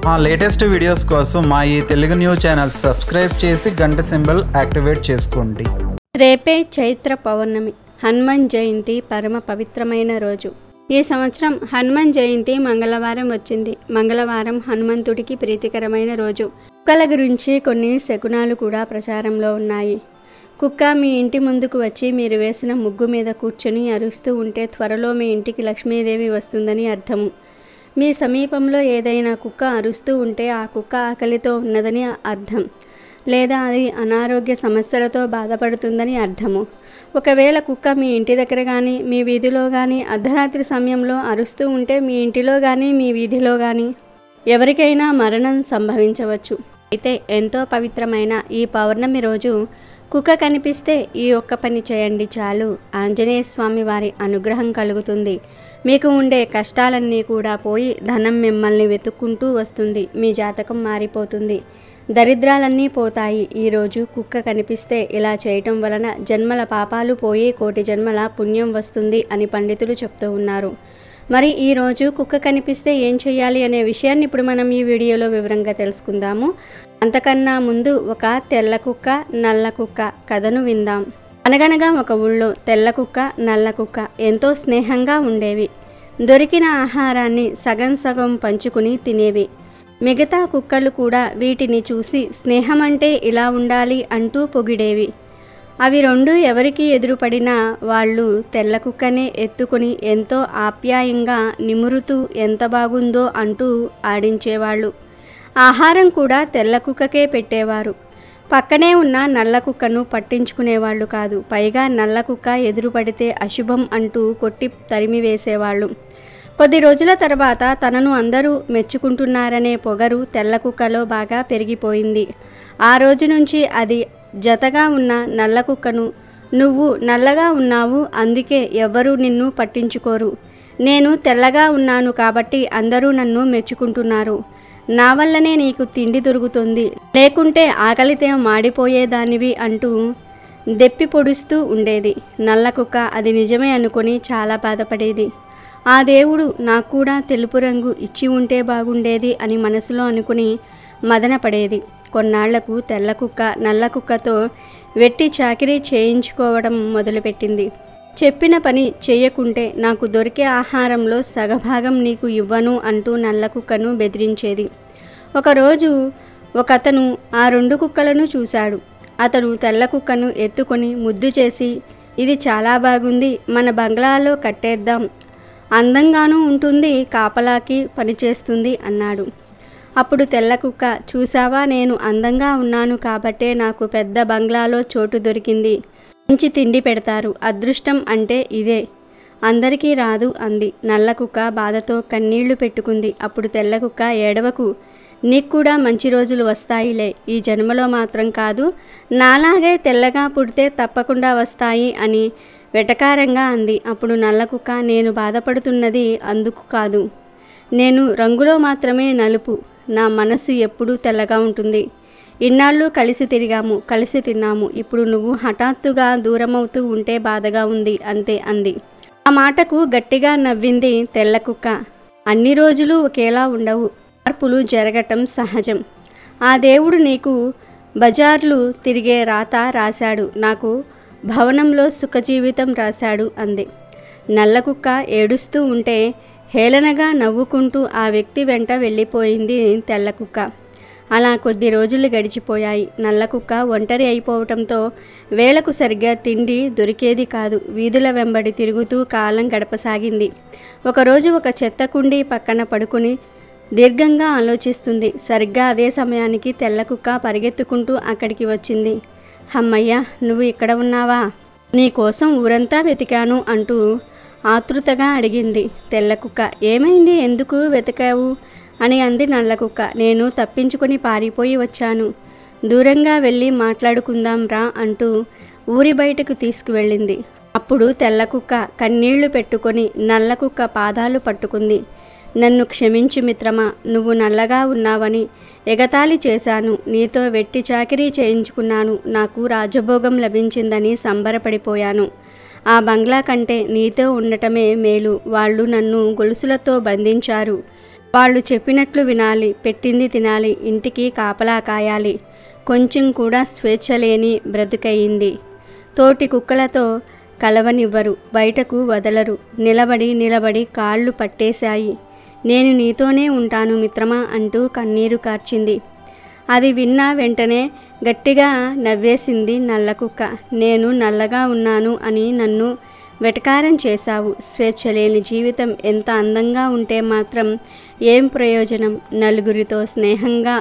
మా latest videos కోసం మా ఈ తెలుగు న్యూస్ ఛానల్ సబ్స్క్రైబ్ చేసి గంట సింబల్ యాక్టివేట్ చేసుకోండి. రేపే చైత్ర పౌర్ణమి, హనుమాన్ జయంతి పరమ పవిత్రమైన రోజు. ఈ సంవత్సరం హనుమాన్ జయంతి మంగళవారం వచ్చింది. మంగళవారం హనుమంతుడికి ప్రీతికరమైన రోజు. కుక్కల గురించి కొన్ని శకునాలు కూడా ప్రచారంలో ఉన్నాయి. కుక్క మీ ఇంటి ముందుకు వచ్చి మీరు వేసిన ముగ్గు మీద కూర్చొని అరుస్తూ ఉంటే త్వరలో మీ ఇంటికి లక్ష్మీదేవి వస్తుందని అర్థము. మీ సమీపంలో ఏదైనా కుక్క అరుస్తూ ఉంటే ఆ కుక్క ఆకలితో ఉన్నదని అర్థం, లేదా అది అనారోగ్య సమస్యలతో బాధపడుతుందని అర్థము. ఒకవేళ కుక్క మీ ఇంటి దగ్గర కానీ మీ వీధిలో కానీ అర్ధరాత్రి సమయంలో అరుస్తూ ఉంటే మీ ఇంటిలో కానీ మీ వీధిలో కానీ ఎవరికైనా మరణం సంభవించవచ్చు. అయితే ఎంతో పవిత్రమైన ఈ పౌర్ణమి రోజు కుక్క కనిపిస్తే ఈ ఒక్క పని చేయండి చాలు. ఆంజనేయ స్వామి వారి అనుగ్రహం కలుగుతుంది. మీకు ఉండే కష్టాలన్నీ కూడా పోయి ధనం మిమ్మల్ని వెతుక్కుంటూ వస్తుంది. మీ జాతకం మారిపోతుంది. దరిద్రాలన్నీ పోతాయి. ఈరోజు కుక్క కనిపిస్తే ఇలా చేయటం వలన జన్మల పాపాలు పోయి కోటి జన్మల పుణ్యం వస్తుంది అని పండితులు చెప్తూ ఉన్నారు. మరి ఈరోజు కుక్క కనిపిస్తే ఏం చేయాలి అనే విషయాన్ని ఇప్పుడు మనం ఈ వీడియోలో వివరంగా తెలుసుకుందాము. అంతకన్నా ముందు ఒక తెల్ల కుక్క నల్ల కుక్క కథను విందాం. అనగనగా ఒక ఊళ్ళో తెల్ల కుక్క నల్ల కుక్క ఎంతో స్నేహంగా ఉండేవి. దొరికిన ఆహారాన్ని సగం సగం పంచుకుని తినేవి. మిగతా కుక్కలు కూడా వీటిని చూసి స్నేహం అంటే ఇలా ఉండాలి అంటూ పొగిడేవి. అవి రెండు ఎవరికి ఎదురుపడినా వాళ్ళు తెల్ల కుక్కనే ఎత్తుకుని ఎంతో ఆప్యాయంగా నిమురుతూ ఎంత బాగుందో అంటూ ఆడించేవాళ్ళు. ఆహారం కూడా తెల్ల కుక్కకే పెట్టేవారు. పక్కనే ఉన్న నల్ల కుక్కను పట్టించుకునేవాళ్ళు కాదు. పైగా నల్ల కుక్క ఎదురుపడితే అశుభం అంటూ కొట్టి తరిమి వేసేవాళ్ళు. కొద్ది రోజుల తర్వాత తనను అందరూ మెచ్చుకుంటున్నారనే పొగరు తెల్ల కుక్కలో బాగా పెరిగిపోయింది. ఆ రోజు నుంచి అది జతగా ఉన్న నల్ల కుక్కను, నువ్వు నల్లగా ఉన్నావు, అందుకే ఎవ్వరూ నిన్ను పట్టించుకోరు. నేను తెల్లగా ఉన్నాను కాబట్టి అందరూ నన్ను మెచ్చుకుంటున్నారు. నా వల్లనే నీకు తిండి దొరుకుతుంది, లేకుంటే ఆకలితో మాడిపోయేదానివి అంటూ దెప్పి పొడుస్తూ ఉండేది. నల్ల కుక్క అది నిజమే అనుకొని చాలా బాధపడేది. ఆ దేవుడు నాకు కూడా తెలుపు రంగు ఇచ్చి ఉంటే బాగుండేది అని మనసులో అనుకుని మదనపడేది. కొన్నాళ్లకు తెల్ల కుక్క నల్ల కుక్కతో వెట్టి చాకిరీ చేయించుకోవడం మొదలుపెట్టింది. చెప్పిన పని చేయకుంటే నాకు దొరికే ఆహారంలో సగభాగం నీకు ఇవ్వను అంటూ నల్ల కుక్కను బెదిరించేది. ఒకరోజు ఒకతను ఆ రెండు కుక్కలను చూశాడు. అతను తెల్ల కుక్కను ఎత్తుకొని ముద్దు చేసి, ఇది చాలా బాగుంది, మన బంగ్లాలో కట్టేద్దాం, అందంగానూ ఉంటుంది, కాపలాకి పనిచేస్తుంది అన్నాడు. అప్పుడు తెల్ల కుక్క, చూసావా, నేను అందంగా ఉన్నాను కాబట్టే నాకు పెద్ద బంగ్లాలో చోటు దొరికింది. మంచి తిండి పెడతారు. అదృష్టం అంటే ఇదే, అందరికీ రాదు అంది. నల్ల కుక్క బాధతో కన్నీళ్లు పెట్టుకుంది. అప్పుడు తెల్ల కుక్క, ఏడవకు, నీకు కూడా మంచి రోజులు వస్తాయిలే. ఈ జన్మలో మాత్రం కాదు, నాలాగే తెల్లగా పుడితే తప్పకుండా వస్తాయి అని వెటకారంగా అంది. అప్పుడు నల్ల కుక్క, నేను బాధపడుతున్నది అందుకు కాదు, నేను రంగులో మాత్రమే నలుపు, నా మనసు ఎప్పుడూ తెల్లగా ఉంటుంది. ఇన్నాళ్ళు కలిసి తిరిగాము, కలిసి తిన్నాము, ఇప్పుడు నువ్వు హఠాత్తుగా దూరమవుతూ ఉంటే బాధగా ఉంది అంతే అంది. ఆ మాటకు గట్టిగా నవ్వింది తెల్ల కుక్క. అన్ని రోజులు ఒకేలా ఉండవు, మార్పులు జరగటం సహజం. ఆ దేవుడు నీకు బజార్లు తిరిగే రాత రాశాడు, నాకు భవనంలో సుఖజీవితం రాశాడు అంది. నల్ల కుక్క ఏడుస్తూ ఉంటే హేళనగా నవ్వుకుంటూ ఆ వ్యక్తి వెంట వెళ్ళిపోయింది తెల్ల కుక్క. అలా కొద్ది రోజులు గడిచిపోయాయి. నల్ల కుక్క ఒంటరి అయిపోవటంతో వేళకు సరిగ్గా తిండి దొరికేది కాదు. వీధుల వెంబడి తిరుగుతూ కాలం గడపసాగింది. ఒకరోజు ఒక చెత్త కుండీ పక్కన పడుకుని దీర్ఘంగా ఆలోచిస్తుంది. సరిగ్గా అదే సమయానికి తెల్ల కుక్క పరిగెత్తుకుంటూ అక్కడికి వచ్చింది. హమ్మయ్య, నువ్వు ఇక్కడ ఉన్నావా, నీ కోసం ఊరంతా వెతికాను అంటూ ఆతృతగా అడిగింది. తెల్ల కుక్క, ఏమైంది, ఎందుకు వెతికావు అని అంది నల్ల కుక్క. నేను తప్పించుకొని పారిపోయి వచ్చాను, దూరంగా వెళ్ళి మాట్లాడుకుందాం రా అంటూ ఊరి బయటకు తీసుకువెళ్ళింది. అప్పుడు తెల్ల కుక్క కన్నీళ్లు పెట్టుకొని నల్ల కుక్క పాదాలు పట్టుకుంది. నన్ను క్షమించు మిత్రమా, నువ్వు నల్లగా ఉన్నావని ఎగతాళి చేశాను, నీతో వెట్టి చాకిరీ చేయించుకున్నాను, నాకు రాజభోగం లభించిందని సంబరపడిపోయాను. ఆ బంగ్లా కంటే నీతో ఉండటమే మేలు. వాళ్ళు నన్ను గొలుసులతో బంధించారు, వాళ్ళు చెప్పినట్లు వినాలి, పెట్టింది తినాలి, ఇంటికి కాపలా కాయాలి. కొంచెం కూడా స్వేచ్ఛ లేని బ్రతుకయింది. తోటి కుక్కలతో కలవనివ్వరు, బయటకు వదలరు. నిలబడి కాళ్ళు పట్టేశాయి. నేను నీతోనే ఉంటాను మిత్రమా అంటూ కన్నీరు కార్చింది. అది విన్న వెంటనే గట్టిగా నవ్వేసింది నల్లకుక్క. నేను నల్లగా ఉన్నాను అని నన్ను వెటకారం చేశావు. స్వేచ్ఛ లేని జీవితం ఎంత అందంగా ఉంటే మాత్రం ఏం ప్రయోజనం? నలుగురితో స్నేహంగా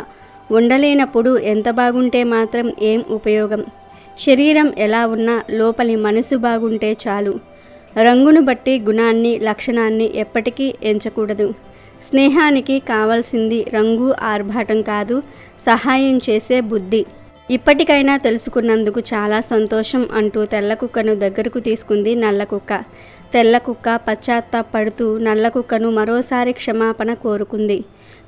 ఉండలేనప్పుడు ఎంత బాగుంటే మాత్రం ఏం ఉపయోగం? శరీరం ఎలా ఉన్నా లోపలి మనసు బాగుంటే చాలు. రంగును బట్టి గుణాన్ని, లక్షణాన్ని ఎప్పటికీ ఎంచకూడదు. స్నేహానికి కావాల్సింది రంగు, ఆర్భాటం కాదు, సహాయం చేసే బుద్ధి. ఇప్పటికైనా తెలుసుకున్నందుకు చాలా సంతోషం అంటూ తెల్లకుక్కను దగ్గరకు తీసుకుంది నల్లకుక్క. తెల్లకుక్క పశ్చాత్తాపడుతూ నల్లకుక్కను మరోసారి క్షమాపణ కోరుకుంది.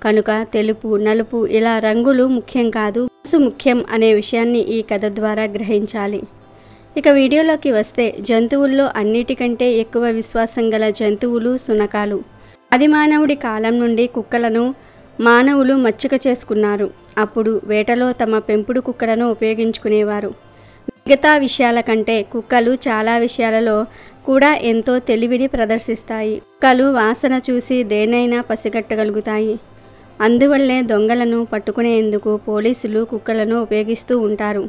కనుక తెలుపు, నలుపు ఇలా రంగులు ముఖ్యం కాదు, మనసు ముఖ్యం అనే విషయాన్ని ఈ కథ ద్వారా గ్రహించాలి. ఇక వీడియోలోకి వస్తే, జంతువుల్లో అన్నిటికంటే ఎక్కువ విశ్వాసం గల జంతువులు శునకాలు. ఆదిమానవుడి కాలం నుండి కుక్కలను మానవులు మచ్చిక చేసుకున్నారు. అప్పుడు వేటలో తమ పెంపుడు కుక్కలను ఉపయోగించుకునేవారు. మిగతా విషయాల కంటే కుక్కలు చాలా విషయాలలో కూడా ఎంతో తెలివిని ప్రదర్శిస్తాయి. కుక్కలు వాసన చూసి దేనైనా పసిగట్టగలుగుతాయి. అందువల్లే దొంగలను పట్టుకునేందుకు పోలీసులు కుక్కలను ఉపయోగిస్తూ ఉంటారు.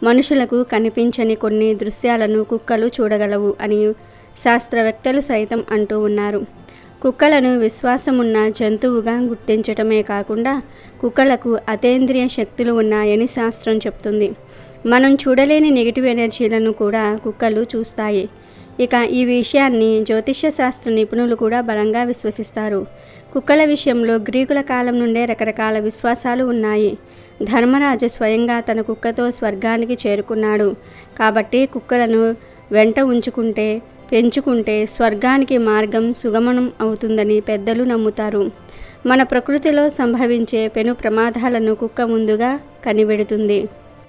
మనుషులకు కనిపించని కొన్ని దృశ్యాలను కుక్కలు చూడగలవు అని శాస్త్రవేత్తలు సైతం అంటూ ఉన్నారు. కుక్కలను విశ్వాసమున్న జంతువుగా గుర్తించటమే కాకుండా కుక్కలకు అతేంద్రియ శక్తులు ఉన్నాయని శాస్త్రం చెప్తుంది. మనం చూడలేని నెగిటివ్ ఎనర్జీలను కూడా కుక్కలు చూస్తాయి. ఇక ఈ విషయాన్ని జ్యోతిష్య శాస్త్ర నిపుణులు కూడా బలంగా విశ్వసిస్తారు. కుక్కల విషయంలో గ్రీకుల కాలం నుండే రకరకాల విశ్వాసాలు ఉన్నాయి. ధర్మరాజు స్వయంగా తన కుక్కతో స్వర్గానికి చేరుకున్నాడు. కాబట్టి కుక్కలను వెంట ఉంచుకుంటే, పెంచుకుంటే స్వర్గానికి మార్గం సుగమనం అవుతుందని పెద్దలు నమ్ముతారు. మన ప్రకృతిలో సంభవించే పెను ప్రమాదాలను కుక్క ముందుగా కనిపెడుతుంది.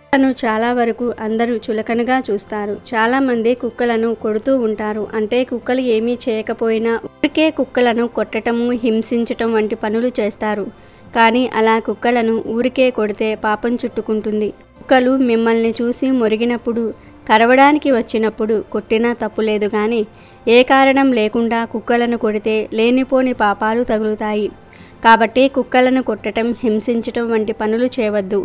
కుక్కలను చాలా వరకు అందరూ చులకనగా చూస్తారు. చాలామంది కుక్కలను కొడుతూ ఉంటారు. అంటే కుక్కలు ఏమీ చేయకపోయినా ఊరికే కుక్కలను కొట్టటము, హింసించటం వంటి పనులు చేస్తారు. కానీ అలా కుక్కలను ఊరికే కొడితే పాపం చుట్టుకుంటుంది. కుక్కలు మిమ్మల్ని చూసి మొరిగినప్పుడు, కరవడానికి వచ్చినప్పుడు కొట్టినా తప్పులేదు. కానీ ఏ కారణం లేకుండా కుక్కలను కొడితే లేనిపోని పాపాలు తగులుతాయి. కాబట్టి కుక్కలను కొట్టడం, హింసించటం వంటి పనులు చేయవద్దు.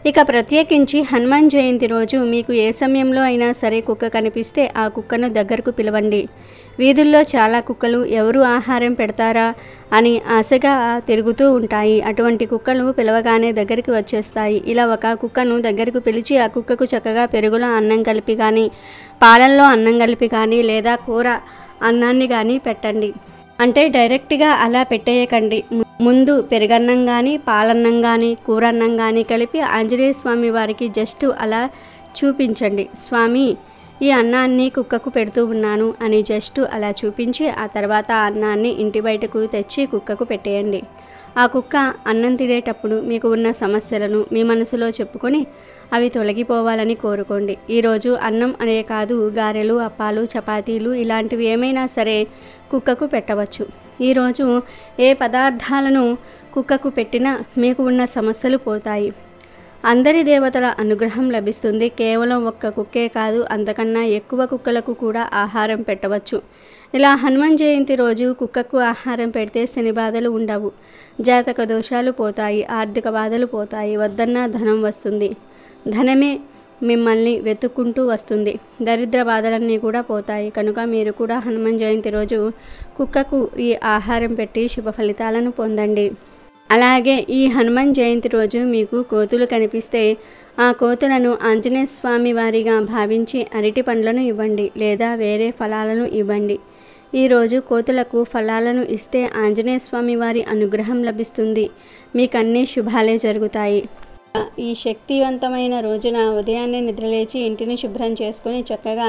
ఇక ప్రత్యేకించి హనుమాన్ జయంతి రోజు మీకు ఏ సమయంలో అయినా సరే కుక్క కనిపిస్తే ఆ కుక్కను దగ్గరకు పిలవండి. వీధుల్లో చాలా కుక్కలు ఎవరు ఆహారం పెడతారా అని ఆశగా తిరుగుతూ ఉంటాయి. అటువంటి కుక్కలు పిలవగానే దగ్గరికి వచ్చేస్తాయి. ఇలా ఒక కుక్కను దగ్గరకు పిలిచి ఆ కుక్కకు చక్కగా పెరుగులో అన్నం కలిపి కానీ, పాలల్లో అన్నం కలిపి కానీ, లేదా కూర అన్నాన్ని కానీ పెట్టండి. అంటే డైరెక్ట్గా అలా పెట్టేయకండి. ముందు పెరుగన్నం కానీ, పాలన్నం కానీ, కూరన్నం కానీ కలిపి ఆంజనేయ స్వామి వారికి జస్ట్ అలా చూపించండి. స్వామి, ఈ అన్నాన్ని కుక్కకు పెడుతూ ఉన్నాను అని జస్ట్ అలా చూపించి ఆ తర్వాత ఆ అన్నాన్ని ఇంటి బయటకు తెచ్చి కుక్కకు పెట్టేయండి. ఆ కుక్క అన్నం తినేటప్పుడు మీకు ఉన్న సమస్యలను మీ మనసులో చెప్పుకొని అవి తొలగిపోవాలని కోరుకోండి. ఈరోజు అన్నం అనే కాదు, గారెలు, అప్పాలు, చపాతీలు ఇలాంటివి ఏమైనా సరే కుక్కకు పెట్టవచ్చు. ఈరోజు ఏ పదార్థాలను కుక్కకు పెట్టినా మీకు ఉన్న సమస్యలు పోతాయి. అందరి దేవతల అనుగ్రహం లభిస్తుంది. కేవలం ఒక్క కుక్కే కాదు, అంతకన్నా ఎక్కువ కుక్కలకు కూడా ఆహారం పెట్టవచ్చు. ఇలా హనుమాన్ జయంతి రోజు కుక్కకు ఆహారం పెడితే శని బాధలు ఉండవు, జాతక దోషాలు పోతాయి, ఆర్థిక బాధలు పోతాయి, వద్దన్నా ధనం వస్తుంది. ధనమే మిమ్మల్ని వెతుక్కుంటూ వస్తుంది. దరిద్ర బాధలన్నీ కూడా పోతాయి. కనుక మీరు కూడా హనుమాన్ జయంతి రోజు కుక్కకు ఈ ఆహారం పెట్టి శుభ ఫలితాలను పొందండి. అలాగే ఈ హనుమాన్ జయంతి రోజు మీకు కోతులు కనిపిస్తే ఆ కోతులను ఆంజనేయ స్వామి వారిగా భావించి అరటి పండ్లను ఇవ్వండి, లేదా వేరే ఫలాలను ఇవ్వండి. ఈరోజు కోతులకు ఫలాలను ఇస్తే ఆంజనేయ స్వామి వారి అనుగ్రహం లభిస్తుంది. మీకు అన్ని శుభాలే జరుగుతాయి. ఈ శక్తివంతమైన రోజున ఉదయాన్నే నిద్రలేచి ఇంటిని శుభ్రం చేసుకొని చక్కగా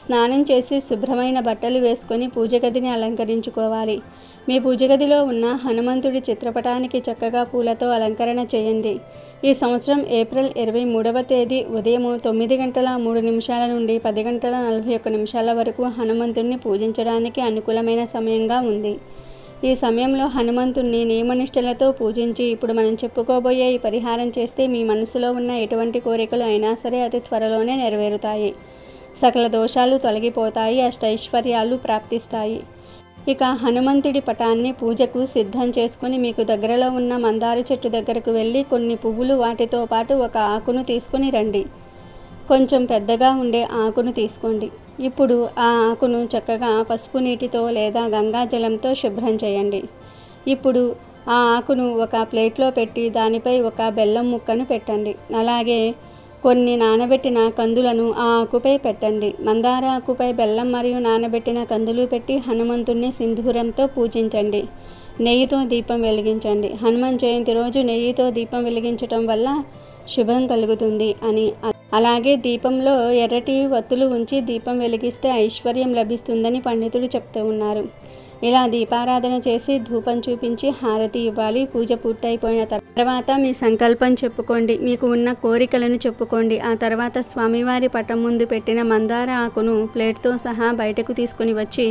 స్నానం చేసి శుభ్రమైన బట్టలు వేసుకొని పూజ గదిని అలంకరించుకోవాలి. మీ పూజ గదిలో ఉన్న హనుమంతుడి చిత్రపటానికి చక్కగా పూలతో అలంకరణ చేయండి. ఈ సంవత్సరం ఏప్రిల్ 23వ తేదీ ఉదయం 9:03 నుండి 10:41 వరకు హనుమంతుడిని పూజించడానికి అనుకూలమైన సమయంగా ఉంది. ఈ సమయంలో హనుమంతుణ్ణి నియమనిష్టలతో పూజించి ఇప్పుడు మనం చెప్పుకోబోయే ఈ పరిహారం చేస్తే మీ మనసులో ఉన్న ఎటువంటి కోరికలు అయినా సరే అతి త్వరలోనే నెరవేరుతాయి. సకల దోషాలు తొలగిపోతాయి, అష్టైశ్వర్యాలు ప్రాప్తిస్తాయి. ఇక హనుమంతుడి పటాన్ని పూజకు సిద్ధం చేసుకుని మీకు దగ్గరలో ఉన్న మందార చెట్టు దగ్గరకు వెళ్ళి కొన్ని పువ్వులు వాటితో పాటు ఒక ఆకును తీసుకుని రండి. కొంచెం పెద్దగా ఉండే ఆకును తీసుకోండి. ఇప్పుడు ఆ ఆకును చక్కగా పసుపు నీటితో లేదా గంగాజలంతో శుభ్రం చేయండి. ఇప్పుడు ఆ ఆకును ఒక ప్లేట్లో పెట్టి దానిపై ఒక బెల్లం ముక్కను పెట్టండి. అలాగే కొన్ని నానబెట్టిన కందులను ఆ ఆకుపై పెట్టండి. మందార ఆకుపై బెల్లం మరియు నానబెట్టిన కందులు పెట్టి హనుమంతుణ్ణి సింధూరంతో పూజించండి. నెయ్యితో దీపం వెలిగించండి. హనుమాన్ జయంతి రోజు నెయ్యితో దీపం వెలిగించటం వల్ల శుభం కలుగుతుంది అని, అలాగే దీపంలో ఎర్రటి వత్తులు ఉంచి దీపం వెలిగిస్తే ఐశ్వర్యం లభిస్తుందని పండితులు చెప్తూ ఉన్నారు. ఇలా దీపారాధన చేసి ధూపం చూపించి హారతి ఇవ్వాలి. పూజ పూర్తయిపోయిన తర్వాత మీ సంకల్పం చెప్పుకోండి, మీకు ఉన్న కోరికలను చెప్పుకోండి. ఆ తర్వాత స్వామివారి పటం ముందు పెట్టిన మందార ఆకును ప్లేట్తో సహా బయటకు తీసుకుని వచ్చి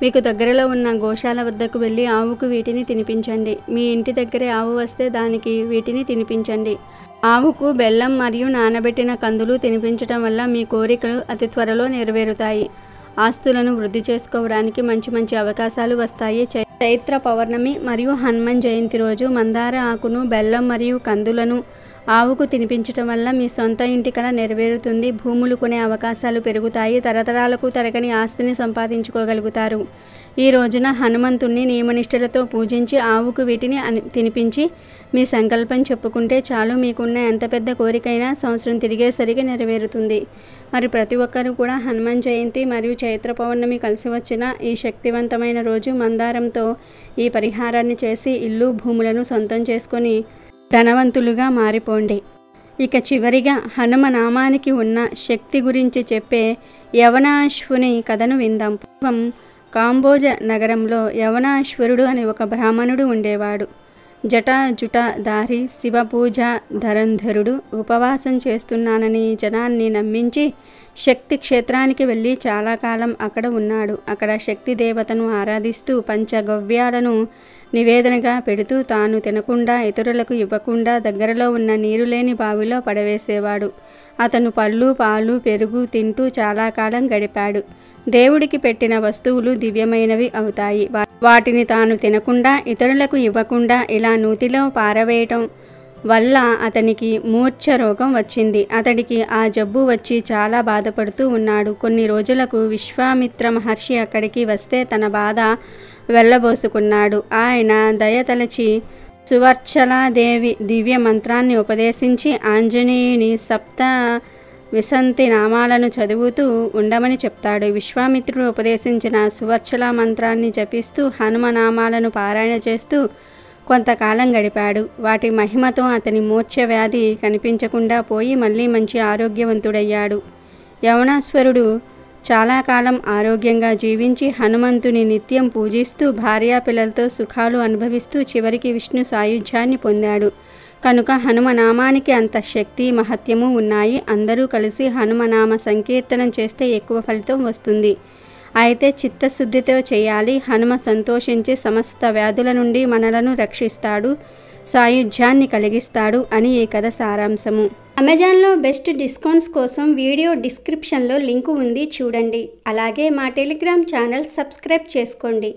మీకు దగ్గరలో ఉన్న గోశాల వద్దకు వెళ్ళి ఆవుకు వీటిని తినిపించండి. మీ ఇంటి దగ్గరే ఆవు వస్తే దానికి వీటిని తినిపించండి. ఆవుకు బెల్లం మరియు నానబెట్టిన కందులు తినిపించడం వల్ల మీ కోరికలు అతి త్వరలో నెరవేరుతాయి. ఆస్తులను వృద్ధి చేసుకోవడానికి మంచి మంచి అవకాశాలు వస్తాయి. చైత్ర పౌర్ణమి మరియు హనుమాన్ జయంతి రోజు మందార ఆకును, బెల్లం మరియు కందులను ఆవుకు తినిపించడం వల్ల మీ సొంత ఇంటి కల నెరవేరుతుంది. భూములు కొనే అవకాశాలు పెరుగుతాయి. తరతరాలకు తరగని ఆస్తిని సంపాదించుకోగలుగుతారు. ఈ రోజున హనుమంతుణ్ణి నియమనిష్టలతో పూజించి ఆవుకు వీటిని తినిపించి మీ సంకల్పం చెప్పుకుంటే చాలు. మీకున్న ఎంత పెద్ద కోరికైనా సంవత్సరం తిరిగేసరికి నెరవేరుతుంది. మరి ప్రతి ఒక్కరూ కూడా హనుమాన్ జయంతి మరియు చైత్ర పౌర్ణమి కలిసి వచ్చిన ఈ శక్తివంతమైన రోజు మందారంతో ఈ పరిహారాన్ని చేసి ఇల్లు భూములను సొంతం చేసుకొని ధనవంతులుగా మారిపోండి. ఇక చివరిగా హనుమనామానికి ఉన్న శక్తి గురించి చెప్పే యవనాశ్వుని కథను విందాం. పూర్వం కాంబోజ నగరంలో యవనాశ్వరుడు అనే ఒక బ్రాహ్మణుడు ఉండేవాడు. జటాజుటధారి, శివపూజ ధరంధరుడు. ఉపవాసం చేస్తున్నానని జనాన్ని నమ్మించి శక్తి క్షేత్రానికి వెళ్ళి చాలా కాలం అక్కడ ఉన్నాడు. అక్కడ శక్తి దేవతను ఆరాధిస్తూ పంచగవ్యాలను నివేదనగా పెడుతూ తాను తినకుండా ఇతరులకు ఇవ్వకుండా దగ్గరలో ఉన్న నీరు లేని బావిలో పడవేసేవాడు. అతను పళ్ళు, పాలు, పెరుగు తింటూ చాలా కాలం గడిపాడు. దేవుడికి పెట్టిన వస్తువులు దివ్యమైనవి అవుతాయి. వాటిని తాను తినకుండా ఇతరులకు ఇవ్వకుండా ఇలా నూతిలో పారవేయటం వల్ల అతనికి మూర్ఛ రోగం వచ్చింది. అతడికి ఆ జబ్బు వచ్చి చాలా బాధపడుతూ ఉన్నాడు. కొన్ని రోజులకు విశ్వామిత్ర మహర్షి అక్కడికి వస్తే తన బాధ వెళ్ళబోసుకున్నాడు. ఆయన దయతలచి సువర్చలాదేవి దివ్య మంత్రాన్ని ఉపదేశించి ఆంజనేయుని సప్త విసంతి నామాలను చదువుతూ ఉండమని చెప్తాడు. విశ్వామిత్రుడు ఉపదేశించిన సువర్చల మంత్రాన్ని జపిస్తూ హనుమనామాలను పారాయణ చేస్తూ కొంతకాలం గడిపాడు. వాటి మహిమతో అతని మూర్ఛ వ్యాధి కనిపించకుండా పోయి మళ్ళీ మంచి ఆరోగ్యవంతుడయ్యాడు. యవనాశ్వరుడు చాలా కాలం ఆరోగ్యంగా జీవించి హనుమంతుని నిత్యం పూజిస్తూ భార్యాపిల్లలతో సుఖాలు అనుభవిస్తూ చివరికి విష్ణు సాయుధ్యాన్ని పొందాడు. కనుక హనుమనామానికి అంత శక్తి మహత్యము ఉన్నాయి. అందరూ కలిసి హనుమనామ సంకీర్తనం చేస్తే ఎక్కువ ఫలితం వస్తుంది. అయితే చిత్తశుద్ధితో చేయాలి. హనుమ సంతోషించి సమస్త వ్యాధుల నుండి మనలను రక్షిస్తాడు, సాయుధ్యాన్ని కలిగిస్తాడు అని ఈ కథ సారాంశము. అమెజాన్లో బెస్ట్ డిస్కౌంట్స్ కోసం వీడియో డిస్క్రిప్షన్లో లింకు ఉంది, చూడండి. అలాగే మా టెలిగ్రామ్ ఛానల్ సబ్స్క్రైబ్ చేసుకోండి.